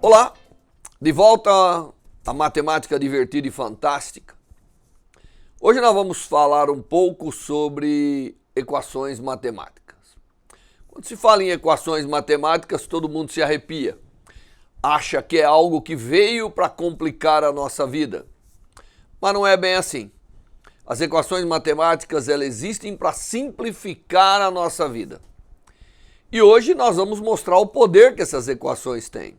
Olá, de volta à matemática divertida e fantástica. Hoje nós vamos falar um pouco sobre equações matemáticas. Quando se fala em equações matemáticas, todo mundo se arrepia. Acha que é algo que veio para complicar a nossa vida. Mas não é bem assim. As equações matemáticas elas existem para simplificar a nossa vida. E hoje nós vamos mostrar o poder que essas equações têm.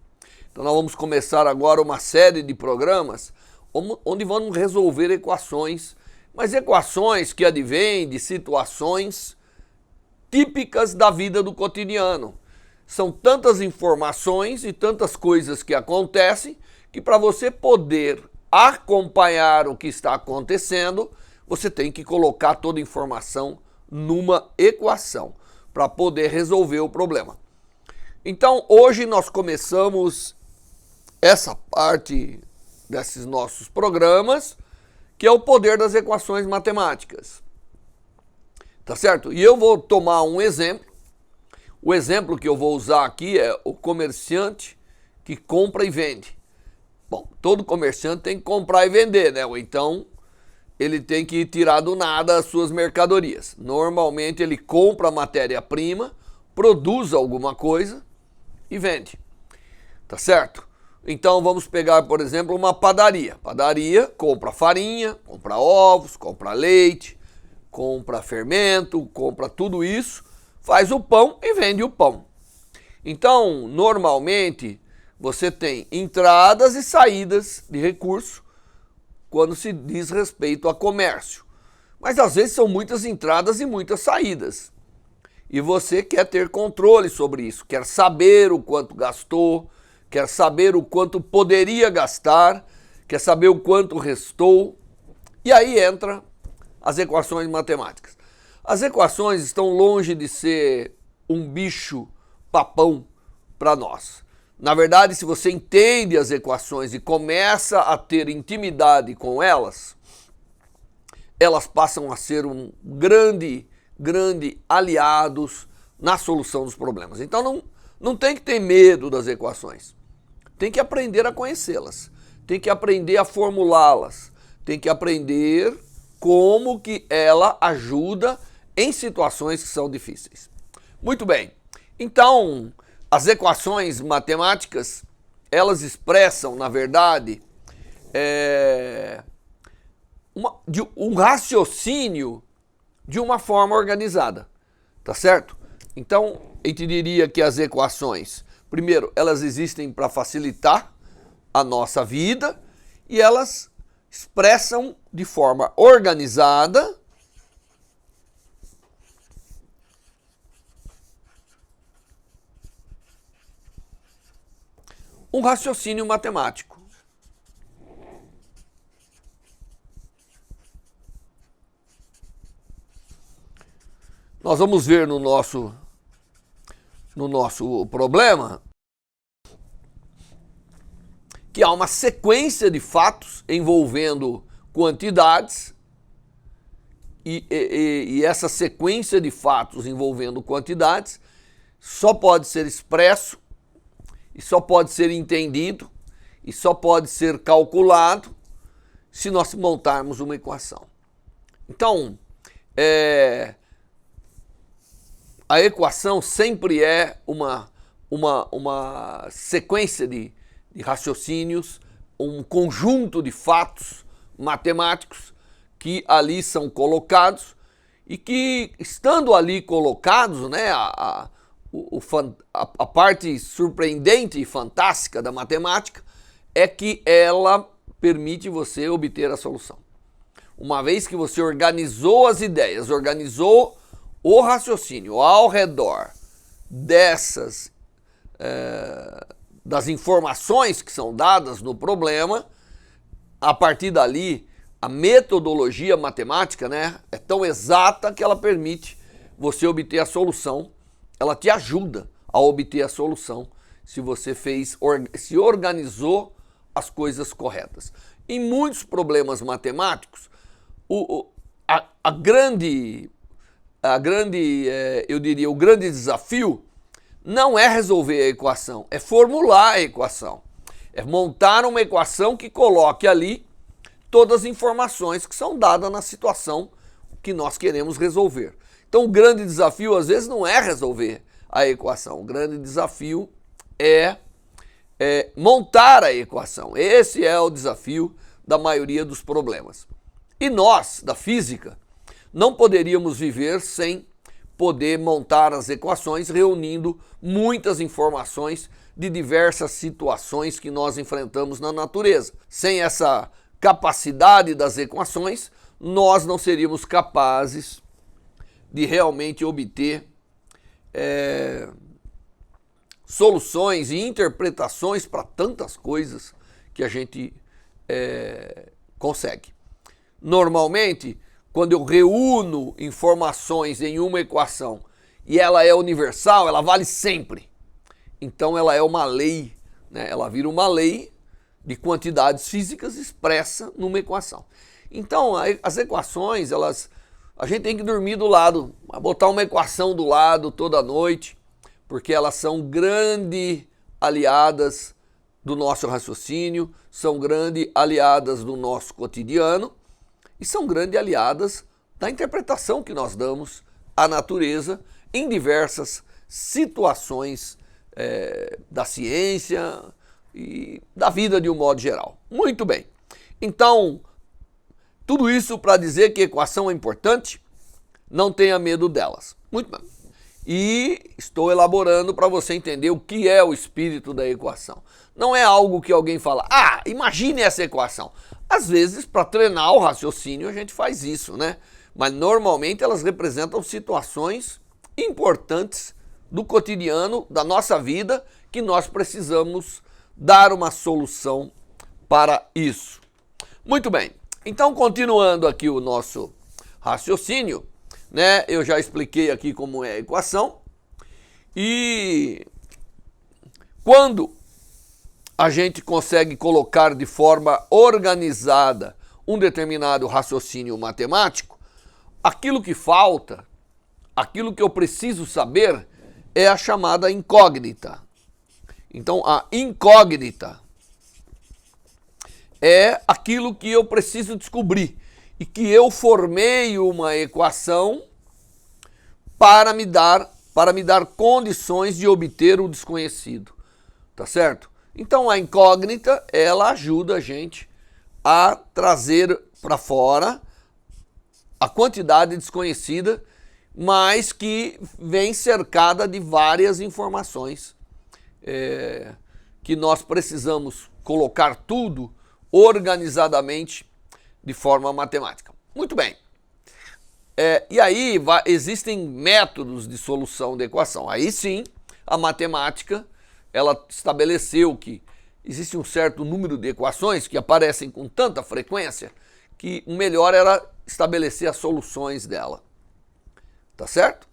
Então nós vamos começar agora uma série de programas onde vamos resolver equações, mas equações que advêm de situações típicas da vida do cotidiano. São tantas informações e tantas coisas que acontecem que para você poder acompanhar o que está acontecendo, você tem que colocar toda a informação numa equação para poder resolver o problema. Então hoje nós começamos essa parte desses nossos programas, que é o poder das equações matemáticas. Tá certo? E eu vou tomar um exemplo. O exemplo que eu vou usar aqui é o comerciante que compra e vende. Bom, todo comerciante tem que comprar e vender, né? Ou então ele tem que tirar do nada as suas mercadorias. Normalmente ele compra matéria-prima, produz alguma coisa e vende. Tá certo? Então vamos pegar, por exemplo, uma padaria. Padaria compra farinha, compra ovos, compra leite, compra fermento, compra tudo isso, faz o pão e vende o pão. Então, normalmente, você tem entradas e saídas de recurso quando se diz respeito a comércio. Mas às vezes são muitas entradas e muitas saídas. E você quer ter controle sobre isso, quer saber o quanto gastou, quer saber o quanto poderia gastar, quer saber o quanto restou. E aí entra as equações matemáticas. As equações estão longe de ser um bicho papão para nós. Na verdade, se você entende as equações e começa a ter intimidade com elas, elas passam a ser um grande aliados na solução dos problemas. Então não tem que ter medo das equações. Tem que aprender a conhecê-las, tem que aprender a formulá-las, tem que aprender como que ela ajuda em situações que são difíceis. Muito bem, então as equações matemáticas, elas expressam, na verdade, um raciocínio de uma forma organizada, tá certo? Então, a gente diria que as equações, primeiro, elas existem para facilitar a nossa vida e elas expressam de forma organizada um raciocínio matemático. Nós vamos ver no nosso problema que há uma sequência de fatos envolvendo quantidades e essa sequência de fatos envolvendo quantidades só pode ser expresso e só pode ser entendido e só pode ser calculado se nós montarmos uma equação. Então, a equação sempre é uma sequência de raciocínios, um conjunto de fatos matemáticos que ali são colocados e que, estando ali colocados, né, a parte surpreendente e fantástica da matemática é que ela permite você obter a solução. Uma vez que você organizou as ideias, organizou o raciocínio ao redor dessas das informações que são dadas no problema, a partir dali a metodologia matemática, né, é tão exata que ela permite você obter a solução, ela te ajuda a obter a solução se você se organizou as coisas corretas. Em muitos problemas matemáticos, a grande eu diria, o grande desafio não é resolver a equação, é formular a equação. É montar uma equação que coloque ali todas as informações que são dadas na situação que nós queremos resolver. Então o grande desafio às vezes não é resolver a equação, o grande desafio é montar a equação. Esse é o desafio da maioria dos problemas. E nós, da física, não poderíamos viver sem poder montar as equações, reunindo muitas informações de diversas situações que nós enfrentamos na natureza. Sem essa capacidade das equações, nós não seríamos capazes de realmente obter soluções e interpretações para tantas coisas que a gente consegue. Normalmente, quando eu reúno informações em uma equação e ela é universal, ela vale sempre. Então ela é uma lei, né? Ela vira uma lei de quantidades físicas expressa numa equação. Então as equações, a gente tem que dormir do lado, botar uma equação do lado toda noite, porque elas são grandes aliadas do nosso raciocínio, são grandes aliadas do nosso cotidiano e são grandes aliadas da interpretação que nós damos à natureza em diversas situações da ciência e da vida de um modo geral. Muito bem. Então, tudo isso para dizer que equação é importante, não tenha medo delas. Muito bem. E estou elaborando para você entender o que é o espírito da equação. Não é algo que alguém fala, imagine essa equação. Às vezes, para treinar o raciocínio, a gente faz isso, né? Mas normalmente elas representam situações importantes do cotidiano, da nossa vida, que nós precisamos dar uma solução para isso. Muito bem. Então, continuando aqui o nosso raciocínio, né? Eu já expliquei aqui como é a equação. E quando a gente consegue colocar de forma organizada um determinado raciocínio matemático, aquilo que falta, aquilo que eu preciso saber, é a chamada incógnita. Então, a incógnita é aquilo que eu preciso descobrir e que eu formei uma equação para me dar condições de obter o desconhecido, tá certo? Então a incógnita, ela ajuda a gente a trazer para fora a quantidade desconhecida, mas que vem cercada de várias informações que nós precisamos colocar tudo organizadamente de forma matemática. Muito bem. E aí existem métodos de solução da equação. Aí sim, a matemática, ela estabeleceu que existe um certo número de equações que aparecem com tanta frequência que o melhor era estabelecer as soluções dela. Tá certo?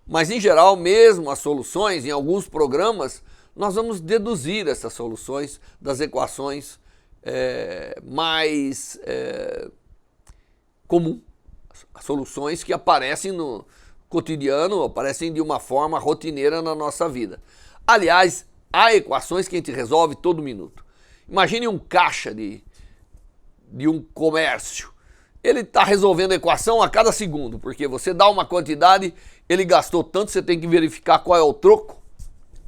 Mas em geral, mesmo as soluções, em alguns programas, nós vamos deduzir essas soluções das equações mais comum. As soluções que aparecem no cotidiano, aparecem de uma forma rotineira na nossa vida. Aliás, há equações que a gente resolve todo minuto. Imagine um caixa de um comércio. Ele está resolvendo a equação a cada segundo, porque você dá uma quantidade, ele gastou tanto, você tem que verificar qual é o troco,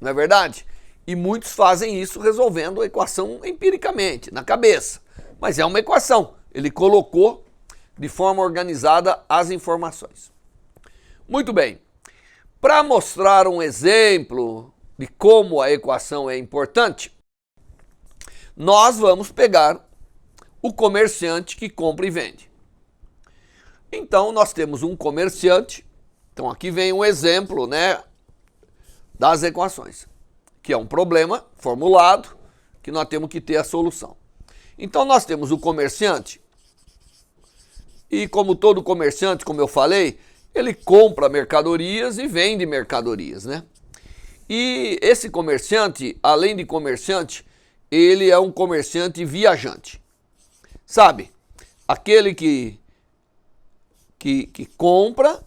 não é verdade? E muitos fazem isso resolvendo a equação empiricamente, na cabeça. Mas é uma equação, ele colocou de forma organizada as informações. Muito bem, para mostrar um exemplo de como a equação é importante, nós vamos pegar o comerciante que compra e vende. Então, nós temos um comerciante, então aqui vem um exemplo, né, das equações, que é um problema formulado, que nós temos que ter a solução. Então, nós temos o comerciante, e como todo comerciante, como eu falei, ele compra mercadorias e vende mercadorias, né? E esse comerciante, além de comerciante, ele é um comerciante viajante. Sabe, aquele que compra,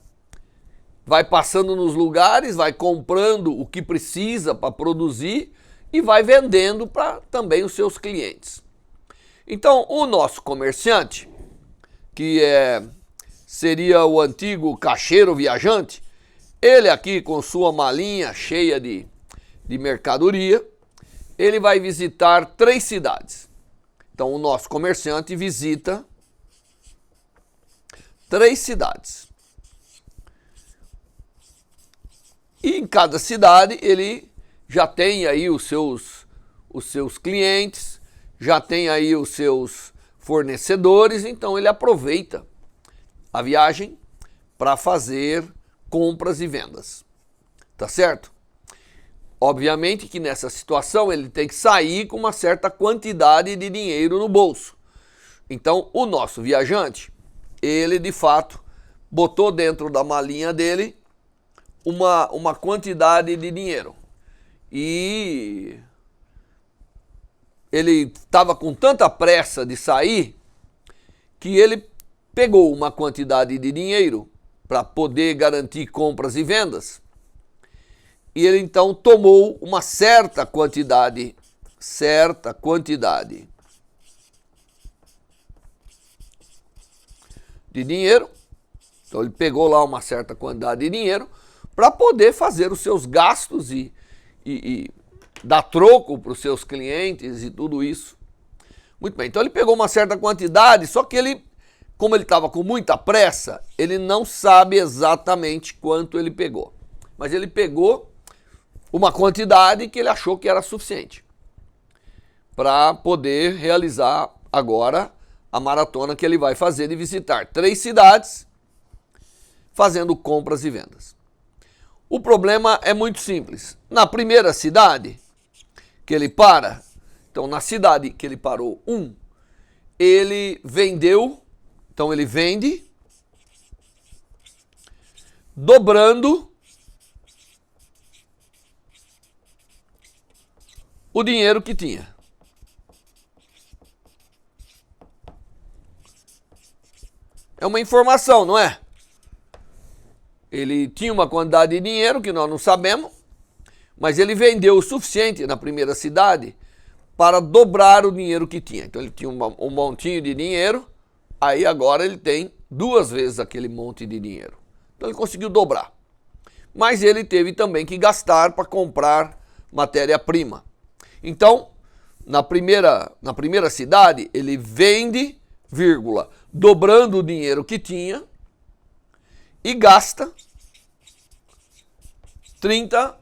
vai passando nos lugares, vai comprando o que precisa para produzir e vai vendendo para também os seus clientes. Então, o nosso comerciante, que seria o antigo caixeiro viajante, ele aqui com sua malinha cheia de mercadoria, ele vai visitar 3 cidades. Então, o nosso comerciante visita 3 cidades. E em cada cidade ele já tem aí os seus clientes, já tem aí os seus fornecedores, então ele aproveita a viagem para fazer compras e vendas. Tá certo? Obviamente que nessa situação ele tem que sair com uma certa quantidade de dinheiro no bolso. Então o nosso viajante, ele de fato botou dentro da malinha dele uma quantidade de dinheiro. E ele estava com tanta pressa de sair que ele pegou uma quantidade de dinheiro para poder garantir compras e vendas. E ele então tomou uma certa quantidade de dinheiro. Então ele pegou lá uma certa quantidade de dinheiro para poder fazer os seus gastos e dar troco para os seus clientes e tudo isso. Muito bem, então ele pegou uma certa quantidade, só que ele, como ele estava com muita pressa, ele não sabe exatamente quanto ele pegou. Mas ele pegou uma quantidade que ele achou que era suficiente para poder realizar agora a maratona que ele vai fazer de visitar 3 cidades, fazendo compras e vendas. O problema é muito simples. Na primeira cidade que ele para, então na cidade que ele parou, ele vendeu, então ele vende, dobrando o dinheiro que tinha. É uma informação, não é? Ele tinha uma quantidade de dinheiro que nós não sabemos, mas ele vendeu o suficiente na primeira cidade para dobrar o dinheiro que tinha. Então ele tinha um montinho de dinheiro, aí agora ele tem 2 vezes aquele monte de dinheiro. Então ele conseguiu dobrar. Mas ele teve também que gastar para comprar matéria-prima. Então, na primeira cidade, ele vende, dobrando o dinheiro que tinha e gasta R$30.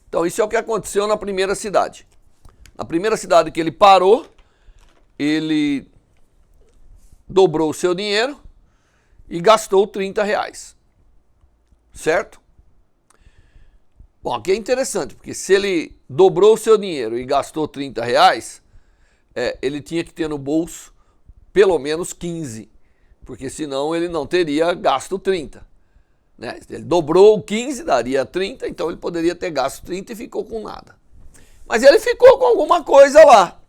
Então, isso é o que aconteceu na primeira cidade. Na primeira cidade que ele parou, ele dobrou o seu dinheiro e gastou R$30. Certo? Bom, aqui é interessante, porque se ele dobrou o seu dinheiro e gastou R$30, ele tinha que ter no bolso pelo menos 15, porque senão ele não teria gasto 30. Né? Ele dobrou o 15, daria 30, então ele poderia ter gasto 30 e ficou com nada. Mas ele ficou com alguma coisa lá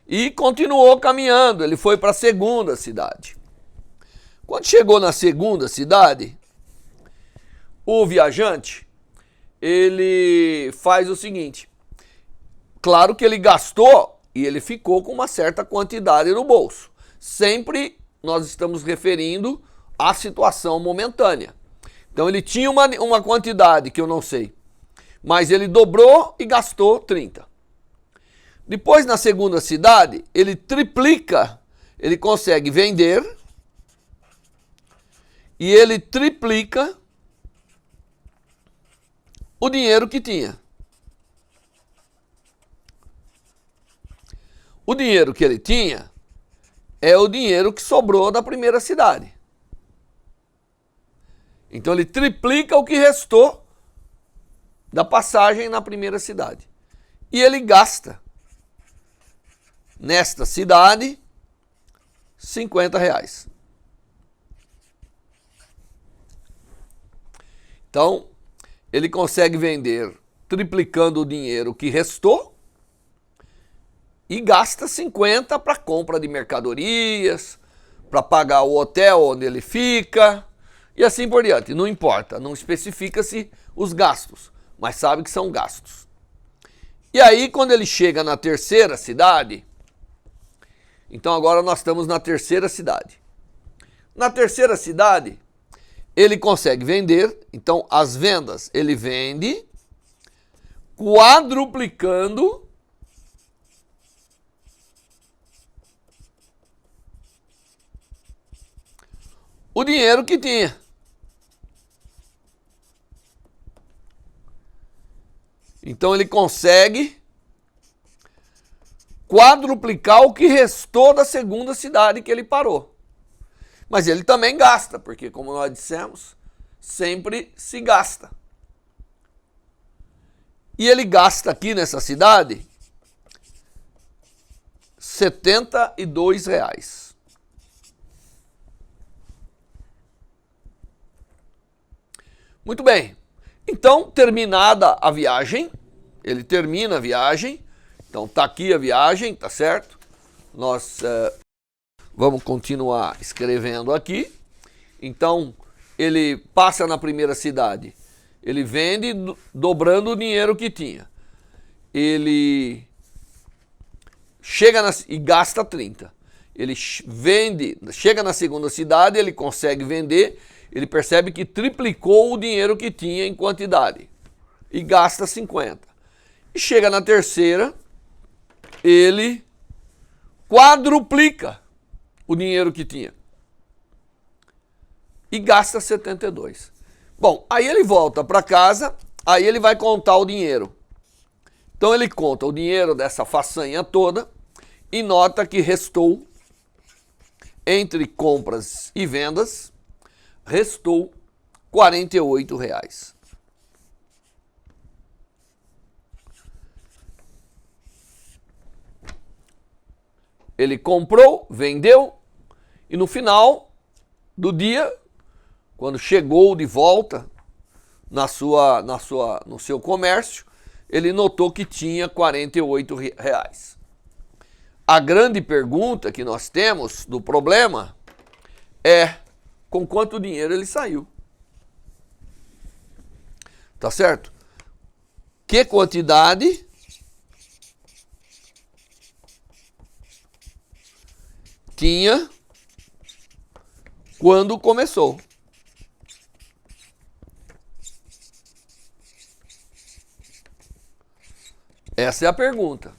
e continuou caminhando. Ele foi para a segunda cidade. Quando chegou na segunda cidade, o viajante, ele faz o seguinte: claro que ele gastou e ele ficou com uma certa quantidade no bolso. Sempre nós estamos referindo à situação momentânea. Então ele tinha uma quantidade que eu não sei, mas ele dobrou e gastou 30. Depois, na segunda cidade, ele triplica, ele consegue vender e ele triplica o dinheiro que tinha. O dinheiro que ele tinha é o dinheiro que sobrou da primeira cidade. Então ele triplica o que restou da passagem na primeira cidade. E ele gasta nesta cidade R$50. Então, ele consegue vender triplicando o dinheiro que restou e gasta 50 para compra de mercadorias, para pagar o hotel onde ele fica E assim por diante, não importa, não especifica-se os gastos, mas sabe que são gastos. E aí, quando ele chega na terceira cidade, então agora nós estamos na terceira cidade. Na terceira cidade, ele consegue vender, então as vendas ele vende, quadruplicando o dinheiro que tinha. Então ele consegue quadruplicar o que restou da segunda cidade que ele parou. Mas ele também gasta, porque como nós dissemos, sempre se gasta. E ele gasta aqui nessa cidade R$ 72. Muito bem. Então, terminada a viagem, ele termina a viagem. Então, tá aqui a viagem, tá certo? Nós vamos continuar escrevendo aqui. Então, ele passa na primeira cidade. Ele vende dobrando o dinheiro que tinha. Ele chega e gasta 30. Ele vende, chega na segunda cidade, ele consegue vender, ele percebe que triplicou o dinheiro que tinha em quantidade e gasta 50. E chega na terceira, ele quadruplica o dinheiro que tinha e gasta 72. Bom, aí ele volta para casa, aí ele vai contar o dinheiro. Então ele conta o dinheiro dessa façanha toda e nota que restou, entre compras e vendas, restou R$ 48. Ele comprou, vendeu e no final do dia, quando chegou de volta no seu comércio, ele notou que tinha R$ 48. A grande pergunta que nós temos do problema é com quanto dinheiro ele saiu. Tá certo? Que quantidade tinha quando começou? Essa é a pergunta.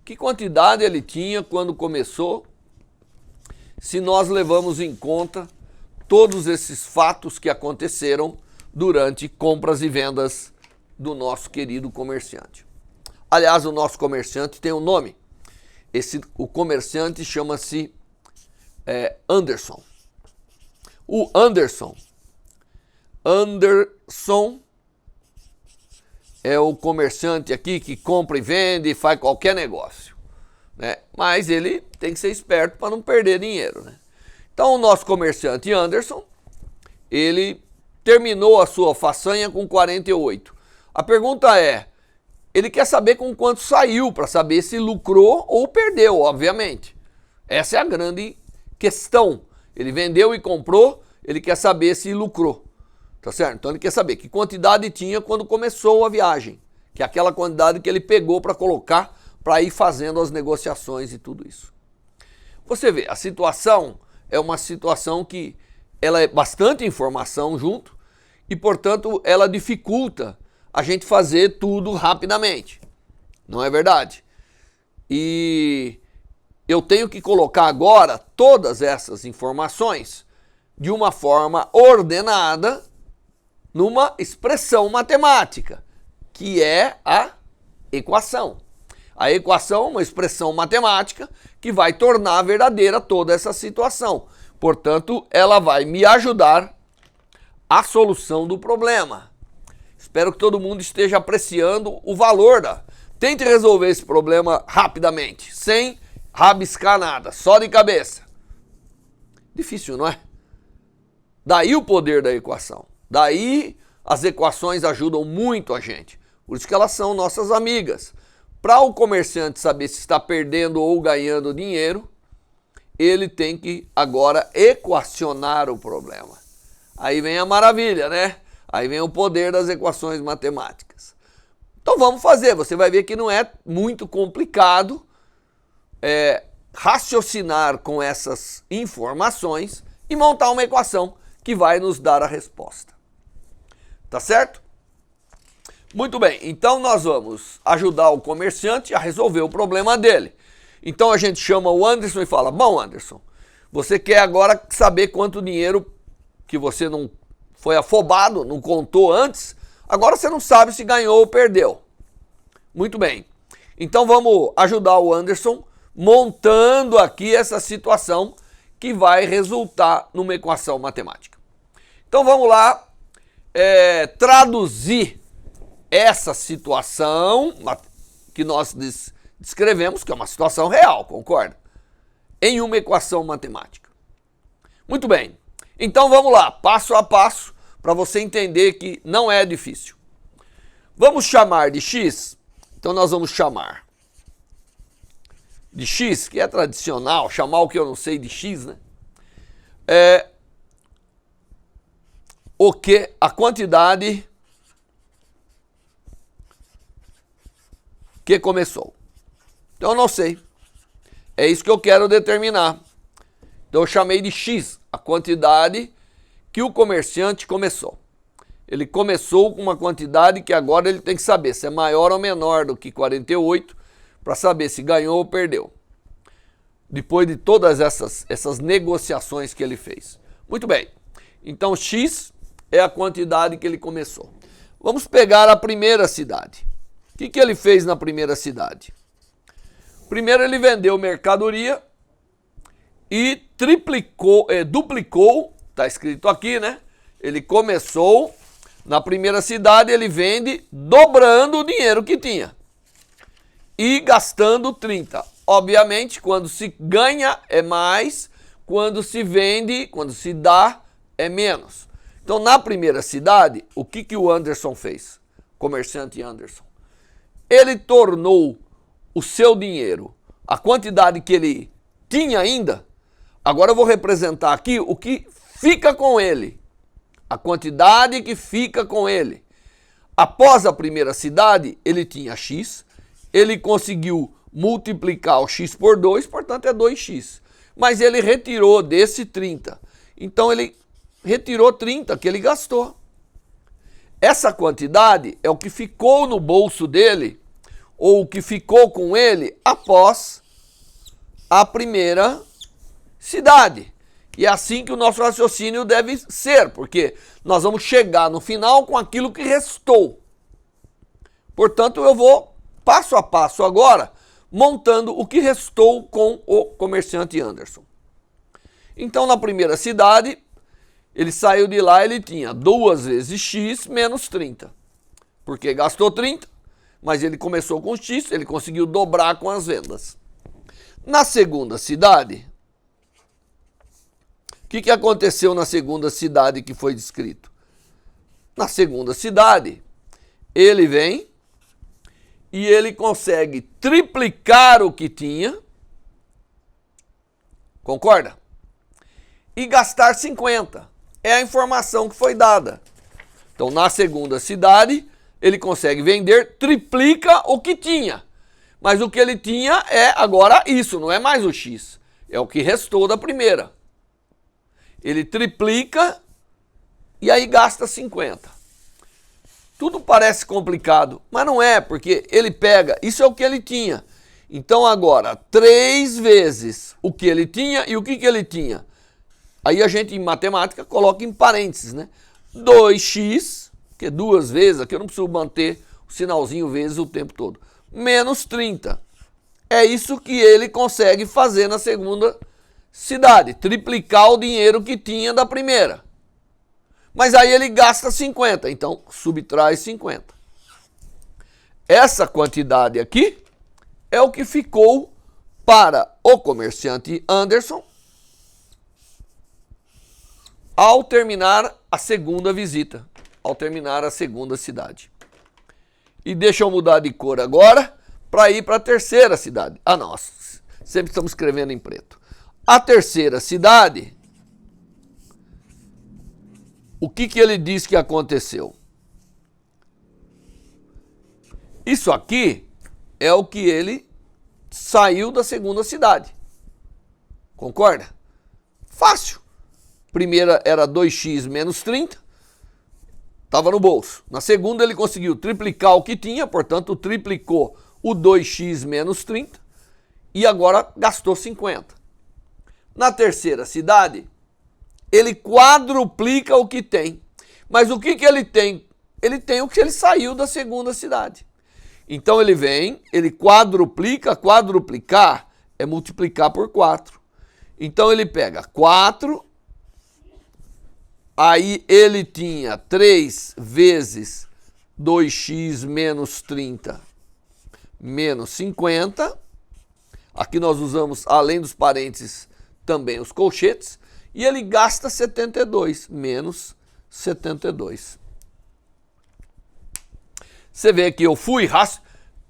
Que quantidade ele tinha quando começou, se nós levamos em conta todos esses fatos que aconteceram durante compras e vendas do nosso querido comerciante. Aliás, o nosso comerciante tem um nome. O comerciante chama-se Anderson. O Anderson é o comerciante aqui que compra e vende e faz qualquer negócio, né? Mas ele tem que ser esperto para não perder dinheiro, né? Então o nosso comerciante Anderson, ele terminou a sua façanha com 48. A pergunta é, ele quer saber com quanto saiu, para saber se lucrou ou perdeu, obviamente. Essa é a grande questão. Ele vendeu e comprou, ele quer saber se lucrou. Tá certo? Então ele quer saber que quantidade tinha quando começou a viagem, que é aquela quantidade que ele pegou para colocar, para ir fazendo as negociações e tudo isso. Você vê, a situação é uma situação que ela é bastante informação junto e, portanto, ela dificulta a gente fazer tudo rapidamente. Não é verdade? E eu tenho que colocar agora todas essas informações de uma forma ordenada numa expressão matemática, que é a equação. A equação é uma expressão matemática que vai tornar verdadeira toda essa situação. Portanto, ela vai me ajudar a solução do problema. Espero que todo mundo esteja apreciando o valor da... Tente resolver esse problema rapidamente, sem rabiscar nada, só de cabeça. Difícil, não é? Daí o poder da equação. Daí as equações ajudam muito a gente. Por isso que elas são nossas amigas. Para o comerciante saber se está perdendo ou ganhando dinheiro, ele tem que agora equacionar o problema. Aí vem a maravilha, né? Aí vem o poder das equações matemáticas. Então vamos fazer, você vai ver que não é muito complicado raciocinar com essas informações e montar uma equação que vai nos dar a resposta. Tá certo? Muito bem, então nós vamos ajudar o comerciante a resolver o problema dele. Então a gente chama o Anderson e fala: bom, Anderson, você quer agora saber quanto dinheiro que você não foi afobado, não contou antes, agora você não sabe se ganhou ou perdeu. Muito bem, então vamos ajudar o Anderson montando aqui essa situação que vai resultar numa equação matemática. Então vamos lá traduzir essa situação que nós descrevemos, que é uma situação real, concorda? Em uma equação matemática. Muito bem, então vamos lá, passo a passo, para você entender que não é difícil. Vamos chamar de x, então nós vamos chamar de x, que é tradicional, chamar o que eu não sei de x, né? O que a quantidade que começou. Então eu não sei. É isso que eu quero determinar. Então eu chamei de x, a quantidade que o comerciante começou. Ele começou com uma quantidade que agora ele tem que saber se é maior ou menor do que 48 para saber se ganhou ou perdeu. Depois de todas essas negociações que ele fez. Muito bem. Então x é a quantidade que ele começou. Vamos pegar a primeira cidade. O que ele fez na primeira cidade? Primeiro ele vendeu mercadoria e duplicou, está escrito aqui, né? Ele começou na primeira cidade, ele vende dobrando o dinheiro que tinha e gastando 30. Obviamente, quando se ganha é mais, quando se vende, quando se dá é menos. Então, na primeira cidade, o que o Anderson fez? Comerciante Anderson. Ele tornou o seu dinheiro, a quantidade que ele tinha ainda. Agora eu vou representar aqui o que fica com ele. A quantidade que fica com ele. Após a primeira cidade, ele tinha x. Ele conseguiu multiplicar o x por 2, portanto é 2x. Mas ele retirou desse 30. Então ele retirou 30 que ele gastou. Essa quantidade é o que ficou no bolso dele, ou o que ficou com ele após a primeira cidade. E é assim que o nosso raciocínio deve ser, porque nós vamos chegar no final com aquilo que restou. Portanto, eu vou passo a passo agora, montando o que restou com o comerciante Anderson. Então, na primeira cidade, ele saiu de lá, ele tinha 2 vezes x menos 30. Porque gastou 30, mas ele começou com x, ele conseguiu dobrar com as vendas. Na segunda cidade, o que aconteceu na segunda cidade que foi descrito? Na segunda cidade, ele vem e ele consegue triplicar o que tinha, concorda? E gastar 50. É a informação que foi dada. Então, na segunda cidade, ele consegue vender, triplica o que tinha. Mas o que ele tinha é agora isso, não é mais o x. É o que restou da primeira. Ele triplica e aí gasta 50. Tudo parece complicado, mas não é, porque ele pega, isso é o que ele tinha. Então agora, 3 vezes o que ele tinha e o que ele tinha. Aí a gente, em matemática, coloca em parênteses, né? 2x, que é 2 vezes, aqui eu não preciso manter o sinalzinho vezes o tempo todo, menos 30. É isso que ele consegue fazer na segunda cidade, triplicar o dinheiro que tinha da primeira. Mas aí ele gasta 50, então subtrai 50. Essa quantidade aqui é o que ficou para o comerciante Anderson ao terminar a segunda visita, ao terminar a segunda cidade. E deixa eu mudar de cor agora para ir para a terceira cidade. Ah, não, sempre estamos escrevendo em preto. A terceira cidade, o que ele diz que aconteceu? Isso aqui é o que ele saiu da segunda cidade. Concorda? Fácil. Primeira era 2x menos 30, estava no bolso. Na segunda ele conseguiu triplicar o que tinha, portanto triplicou o 2x menos 30 e agora gastou 50. Na terceira cidade, ele quadruplica o que tem. Mas o que ele tem? Ele tem o que ele saiu da segunda cidade. Então ele vem, ele quadruplica, quadruplicar é multiplicar por 4. Então ele pega 4, aí ele tinha 3 vezes 2x menos 30 menos 50. Aqui nós usamos, além dos parênteses, também os colchetes. E ele gasta 72 menos 72. Você vê que eu fui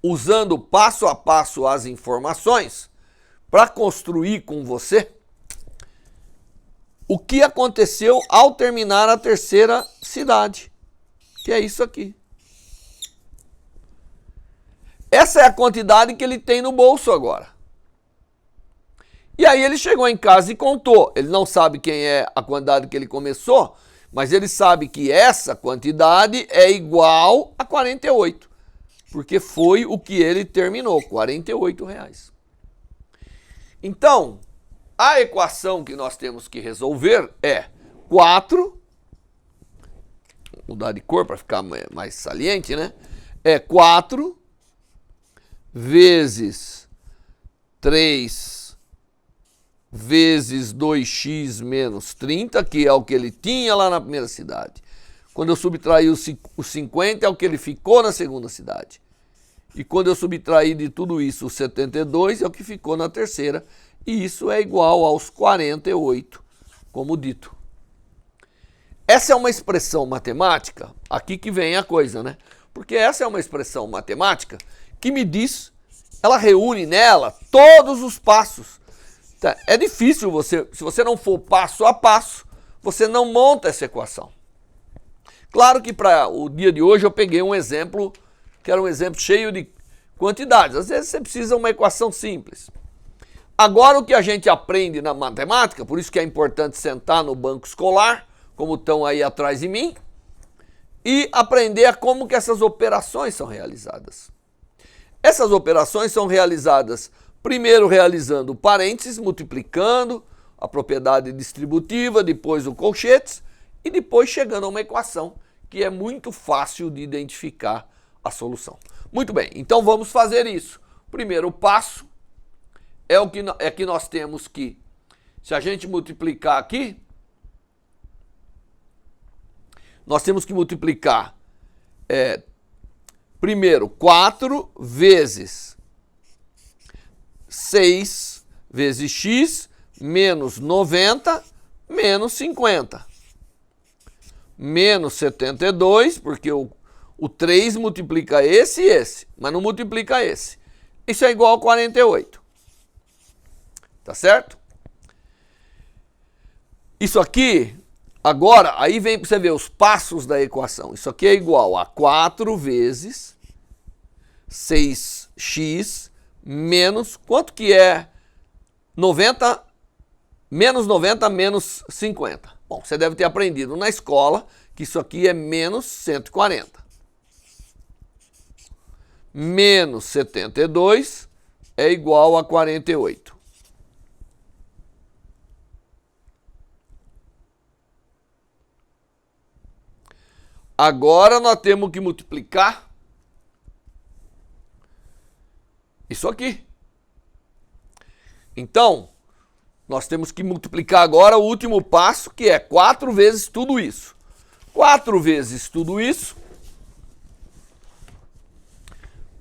usando passo a passo as informações para construir com você o que aconteceu ao terminar a terceira cidade, que é isso aqui. Essa é a quantidade que ele tem no bolso agora. E aí ele chegou em casa e contou. Ele não sabe quem é a quantidade que ele começou, mas ele sabe que essa quantidade é igual a 48, porque foi o que ele terminou, R$48. Então, a equação que nós temos que resolver é 4, vou mudar de cor para ficar mais saliente, né? É 4 vezes 3 vezes 2x menos 30, que é o que ele tinha lá na primeira cidade. Quando eu subtrair o 50, é o que ele ficou na segunda cidade. E quando eu subtrair de tudo isso o 72, é o que ficou na terceira. E isso é igual aos 48, como dito. Essa é uma expressão matemática, aqui que vem a coisa, né? Porque essa é uma expressão matemática que me diz, ela reúne nela todos os passos. É difícil se você não for passo a passo, você não monta essa equação. Claro que para o dia de hoje eu peguei um exemplo, que era um exemplo cheio de quantidades. Às vezes você precisa de uma equação simples. Agora o que a gente aprende na matemática, por isso que é importante sentar no banco escolar, como estão aí atrás de mim, e aprender a como que essas operações são realizadas. Essas operações são realizadas primeiro realizando parênteses, multiplicando a propriedade distributiva, depois o colchetes e depois chegando a uma equação que é muito fácil de identificar a solução. Muito bem, então vamos fazer isso. Primeiro passo é que nós temos que, se a gente multiplicar aqui, nós temos que multiplicar primeiro 4 vezes 6 vezes x menos 90 menos 50. Menos 72, porque o 3 multiplica esse e esse, mas não multiplica esse. Isso é igual a 48. Tá certo? Isso aqui, agora, aí vem para você ver os passos da equação. Isso aqui é igual a 4 vezes 6x menos, quanto que é 90, menos 90 menos 50? Bom, você deve ter aprendido na escola que isso aqui é menos 140. Menos 72 é igual a 48. Agora nós temos que multiplicar isso aqui. Então, nós temos que multiplicar agora o último passo, que é 4 vezes tudo isso. 4 vezes tudo isso,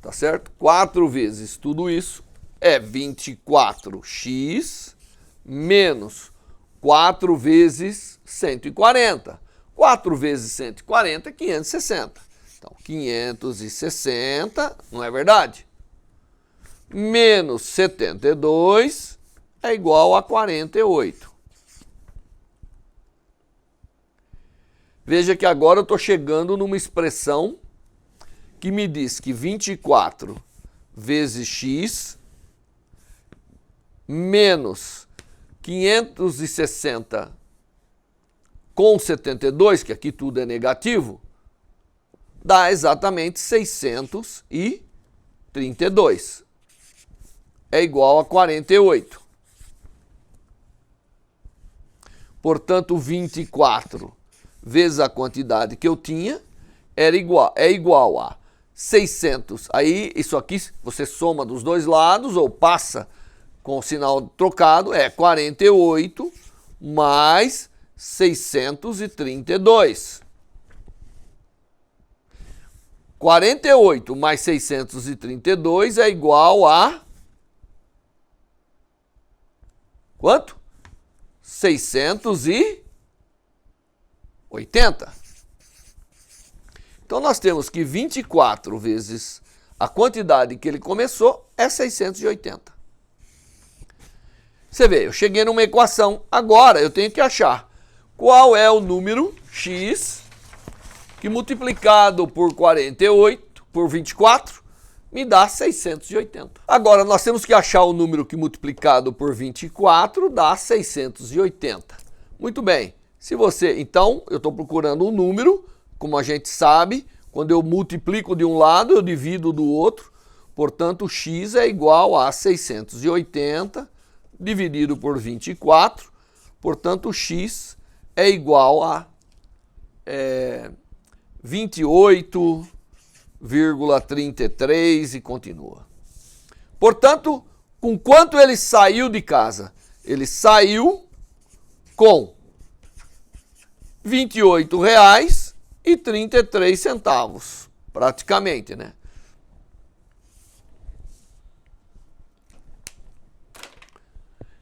tá certo? 4 vezes tudo isso é 24x menos 4 vezes 140. 4 vezes 140 é 560. Então, 560, não é verdade? Menos 72 é igual a 48. Veja que agora eu estou chegando numa expressão que me diz que 24 vezes x menos 560 com 72, que aqui tudo é negativo, dá exatamente 632. É igual a 48. Portanto, 24 vezes a quantidade que eu tinha é igual a 600. Aí, isso aqui, você soma dos dois lados ou passa com o sinal trocado, é 48 mais 632. 48 mais 632 é igual a... quanto? 680. Então, nós temos que 24 vezes a quantidade que ele começou é 680. Você vê, eu cheguei numa equação. Agora, eu tenho que achar qual é o número x que multiplicado por 48, por 24, me dá 680. Agora, nós temos que achar o número que multiplicado por 24 dá 680. Muito bem. Então, eu estou procurando um número, como a gente sabe, quando eu multiplico de um lado, eu divido do outro. Portanto, x é igual a 680 dividido por 24. Portanto, x é igual a 28,33 e continua. Portanto, com quanto ele saiu de casa? Ele saiu com R$ 28,33, praticamente, né?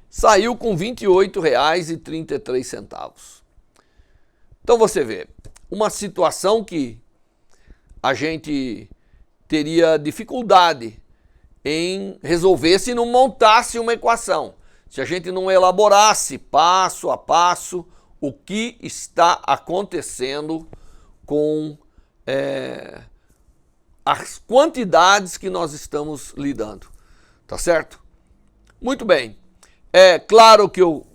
Saiu com R$ 28,33. Então você vê, uma situação que a gente teria dificuldade em resolver se não montasse uma equação, se a gente não elaborasse passo a passo o que está acontecendo com as quantidades que nós estamos lidando, tá certo? Muito bem, é claro que eu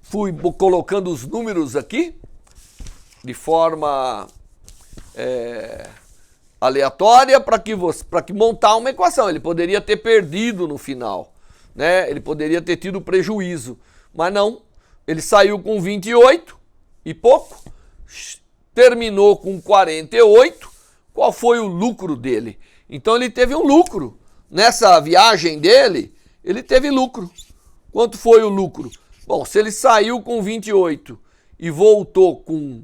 fui colocando os números aqui de forma aleatória para que montar uma equação. Ele poderia ter perdido no final, né? Ele poderia ter tido prejuízo, mas não. Ele saiu com 28 e pouco, terminou com 48. Qual foi o lucro dele? Então ele teve um lucro. Nessa viagem dele, ele teve lucro. Quanto foi o lucro? Bom, se ele saiu com 28 e voltou com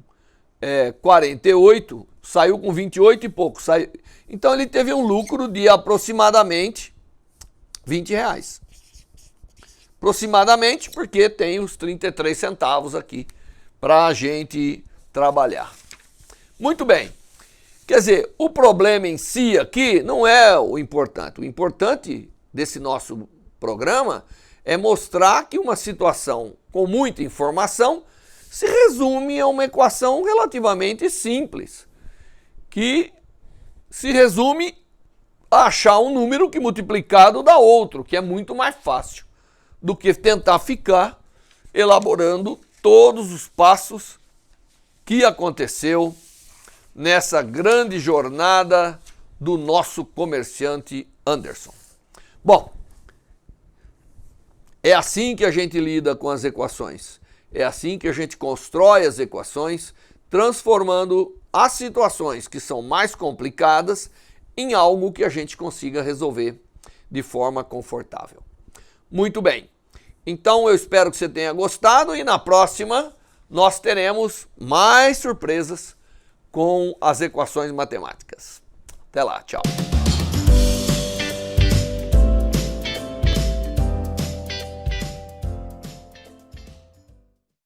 48, saiu com 28 e pouco. Então ele teve um lucro de aproximadamente R$20. Aproximadamente, porque tem os 33 centavos aqui para a gente trabalhar. Muito bem. Quer dizer, o problema em si aqui não é o importante. O importante desse nosso programa é mostrar que uma situação com muita informação se resume a uma equação relativamente simples, que se resume a achar um número que multiplicado dá outro, que é muito mais fácil do que tentar ficar elaborando todos os passos que aconteceu nessa grande jornada do nosso comerciante Anderson. Bom, é assim que a gente lida com as equações. É assim que a gente constrói as equações, transformando as situações que são mais complicadas em algo que a gente consiga resolver de forma confortável. Muito bem. Então eu espero que você tenha gostado e na próxima nós teremos mais surpresas com as equações matemáticas. Até lá, tchau.